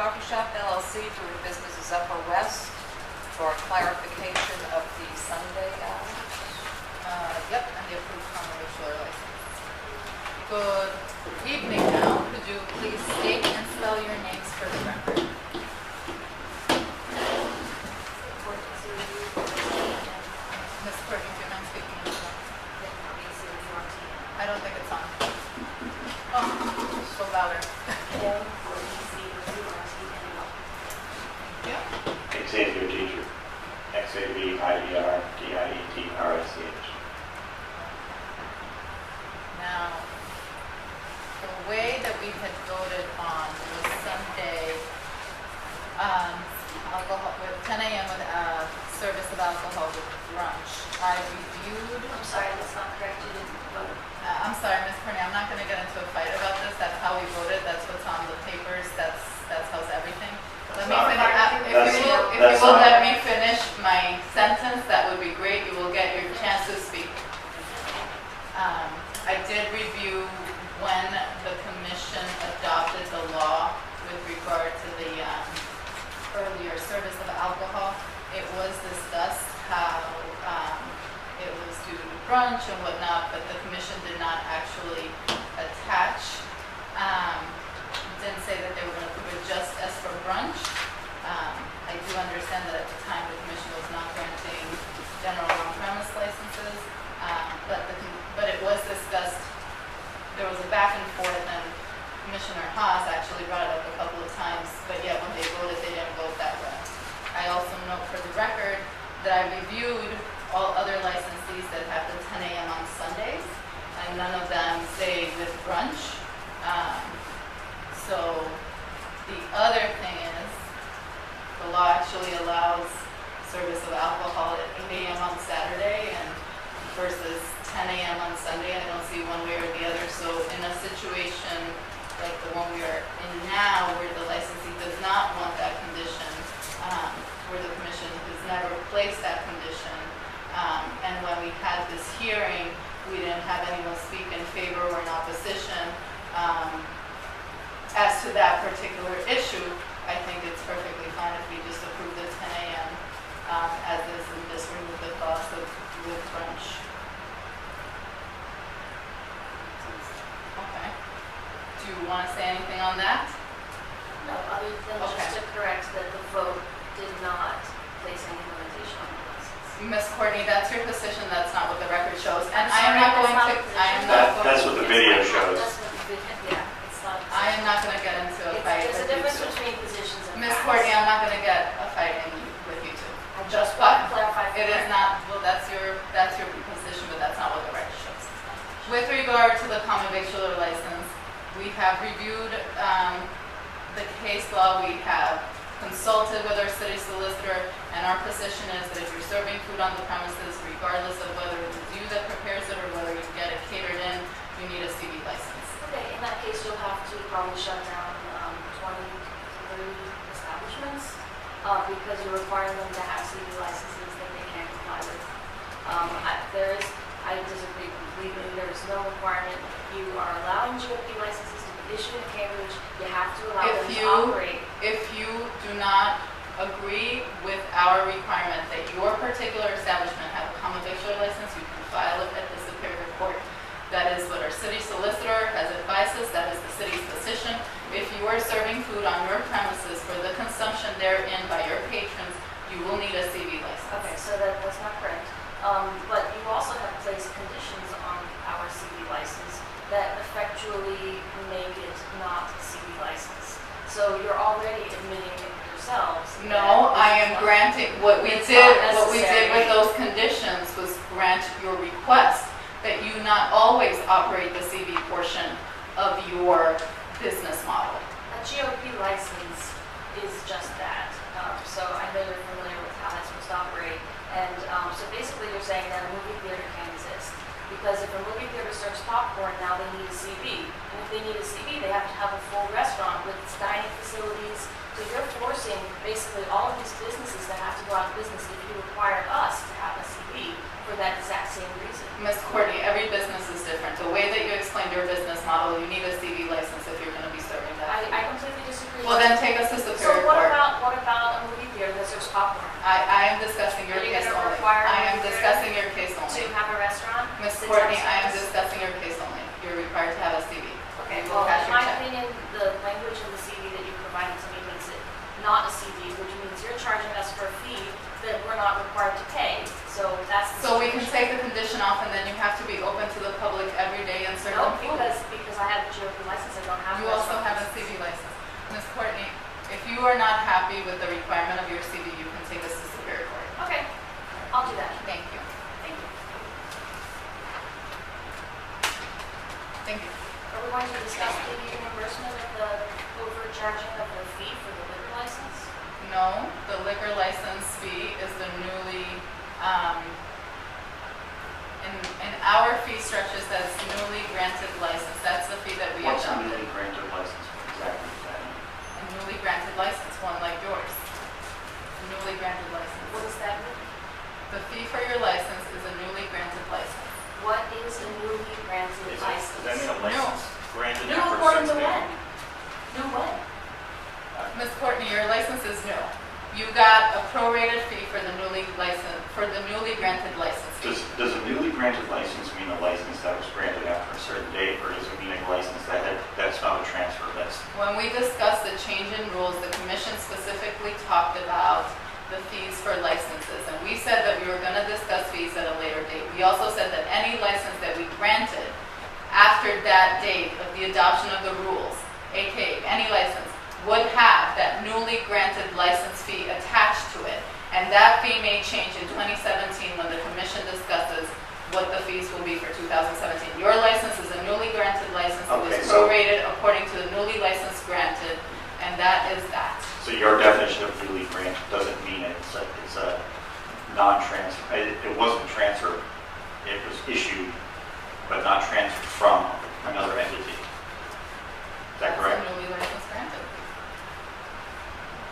Coffee Shop LLC doing business as UpperWest for clarification of the Sunday hours. Yep, and the approved common victualler license. Good evening now. Could you please state and spell your names for the record? Ms. Courtney, do you mind speaking into the mic? I don't think it's on. Oh, so louder. Thank you. Xavier teacher. XAVIERDIETRSCH. Now, the way that we had voted on was Sunday, alcohol with 10 a.m. with service of alcohol with brunch. I reviewed. I'm sorry, that's not correct. You didn't vote. I'm sorry, Ms. Courtney, I'm not going to get into a fight about this. That's how we voted. That's what's on the papers. That's how's everything. Let me finish. If you will let me finish my sentence, that would be great. You will get your chance to speak. I did review when the commission adopted the law with regard to the earlier service of alcohol. It was discussed how it was due to brunch and whatnot, but the commission did not actually attach. Didn't say that they were going to prove it just as for brunch. I do understand that at the time the commission was not granting general on-premise licenses, but it was discussed. There was a back and forth, and Commissioner Haas actually brought it up a couple of times, but yet when they voted, they didn't vote that way. I also note for the record that I reviewed all other licensees that have the 10 a.m. on Sundays, and none of them say with brunch. So the other thing is, the law actually allows service of alcohol at 8 a.m. on Saturday and versus 10 a.m. on Sunday. I don't see one way or the other. So in a situation like the one we are in now, where the licensee does not want that condition, where the commission has never placed that condition, and when we had this hearing, we didn't have anyone speak in favor or in opposition as to that particular issue. I think it's perfectly fine if we just approve the 10 a.m. As is and just remove the clause with brunch. Okay. Do you want to say anything on that? No, other than just to correct that the vote did not place any limitation on the license. Ms. Courtney, that's your position. That's not what the record shows. And I'm I am sorry, not going to. I am not going. That's what the video shows. That's what the video, yeah, it's not. I am not going to get into a fight. There's a with you difference two. between positions and Ms. facts. Courtney, I'm not going to get a fight with you two. I just want to clarify. It is not. Well, that's your position, but that's not what the record shows. With regard to the common victualler license, we have reviewed the case law. We have consulted with our city solicitor, and our position is that if you're serving food on the premises, regardless of whether it's you that prepares it or whether you get it catered in, you need a CV license. Okay, in that case, you'll have to probably shut down 20 to 30 establishments because you're requiring them to have CV licenses that they can't comply with. I disagree completely. There's no requirement. You are allowing GOP licenses to be issued in Cambridge. You have to allow them to operate. If you do not agree with our requirement that your particular establishment have a common victualler license, you can file it at the Superior Court. That is what our city solicitor has advised us. That is the city's position. If you are serving food on your premises for the consumption therein by your patrons, you will need a CV license. Okay, so that's not correct. But you also have placed conditions on our CV license that effectually make it not a CV license. So you're already admitting it yourselves. No, I am granting what we did with those conditions was grant your request that you not always operate the CV portion of your business model. A GOP license is just that. So I know you're familiar with how that's supposed to operate. And so basically you're saying that a movie theater can't exist. Because if a movie theater serves popcorn, now they need a CV. And if they need a CV, they have to have a full restaurant with its dining facilities. So you're forcing basically all of these businesses that have to go out of business if you require us to have a CV for that exact same reason. Ms. Courtney, every business is different. The way that you explained your business model, you need a CV license if you're going to be serving that. I completely disagree. Well, then take us to I am discussing your Are you case gonna only. require I am me to- discussing your case To only. have a restaurant? Ms. sit Courtney, I am downstairs? discussing your case only. You're required to have a CV. Okay, You will well, cash in your my check. opinion, the language in the CV that you provided to me makes it not a CV, which means you're charging us for a fee that we're not required to pay. So that's the So we can situation. take the condition off and then you have to be open to the public every day and serve No, them food. because I have a GOP license, I don't have a You also restaurant have a license. CV license. Ms. Courtney, if you are not happy with the requirement of your CV, you can take this to Superior Court. Okay, I'll do that. Thank you. Thank you. Thank you. Are we going to discuss the reimbursement of the overcharging of the fee for the liquor license? No, the liquor license fee is the newly, in our fee structure says newly granted license. That's the fee that we What's a adopted. newly granted license? Exactly what that means. A newly granted license, one like yours. A newly granted What license. does that mean? The fee for your license is a newly granted license. What is a newly granted license? Does that mean a license granted New after according 6 to when? days? New when? Ms. Courtney, your license is new. You got a prorated fee for the newly granted license fee. Does a newly granted license mean a license that was granted after a certain date, or does it mean a license that's not a transfer? When we discussed the change in rules, the commission specifically talked about the fees for licenses, and we said that we were going to discuss fees at a later date. We also said that any license that we granted after that date of the adoption of the rules, aka any license, would have that newly granted license fee attached to it. And that fee may change in 2017 when the commission discusses what the fees will be for 2017. Your license is a newly granted license. It was Okay, so- prorated according to the newly licensed granted, and that is that. So your definition of newly granted doesn't mean it's a non-transfer. It wasn't transferred. It was issued, but not transferred from another entity. Is that That's correct? a newly licensed granted.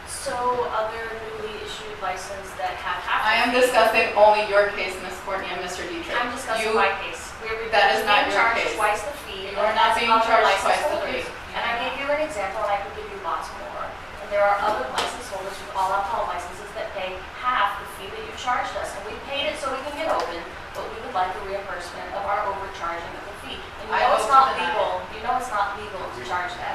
So other newly issued license that have happened? I am discussing only your case, Ms. Courtney and Mr. Dietrich. I'm discussing You- my case. That is not being your charged case. twice the fee. You are not as being other charged license twice the holders. fee. And I gave you an example, and I could give you lots more. And there are other license holders with all alcohol licenses that pay half the fee that you charged us. And we paid it so we can get open, but we would like a reimbursement of our overcharging of the fee. And you I know it's vote not to deny. legal, you know it's not legal to charge that.